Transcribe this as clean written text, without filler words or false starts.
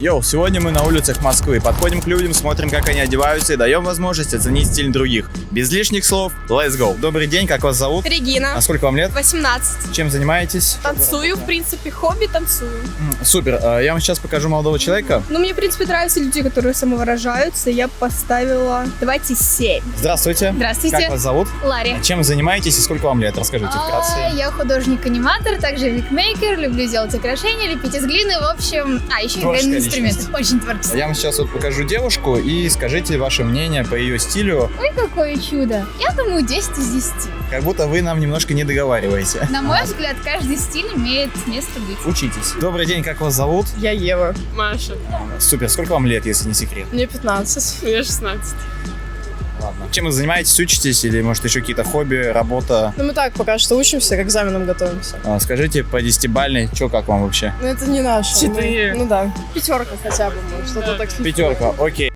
Йоу, сегодня мы на улицах Москвы. Подходим к людям, смотрим, как они одеваются и даем возможность оценить стиль других. Без лишних слов, let's go. Добрый день, как вас зовут? Регина. А сколько вам лет? 18. Чем занимаетесь? Танцую, в принципе, хобби танцую. Супер, я вам сейчас покажу молодого человека. Ну, мне, в принципе, нравятся люди, которые самовыражаются. Я поставила, давайте, 7. Здравствуйте. Здравствуйте. Как вас зовут? Ларри. Чем занимаетесь и сколько вам лет? Расскажите вкратце. Я художник-аниматор, также викмейкер, люблю делать украшения, лепить из глины, в общем... еще Творческая играть на инструменты. личность. Очень творческий. Я вам сейчас вот покажу девушку и скажите ваше мнение по ее стилю. Ой, какое чудо. Я думаю, 10 из 10. Как будто вы нам немножко не договариваете. На мой взгляд, каждый стиль имеет место быть. Учитесь. Добрый день, как вас зовут? Я Ева. Маша. Супер, сколько вам лет, если не секрет? Мне 15. Мне 16. Ладно. Чем вы занимаетесь, учитесь или, может, еще какие-то хобби, работа? Ну, мы так пока что учимся, к экзаменам готовимся. Скажите по 10-бальной, что как вам вообще? Ну, это не наше. 4. Ну да. Пятерка хотя бы, может, что-то так. Пятерка, окей.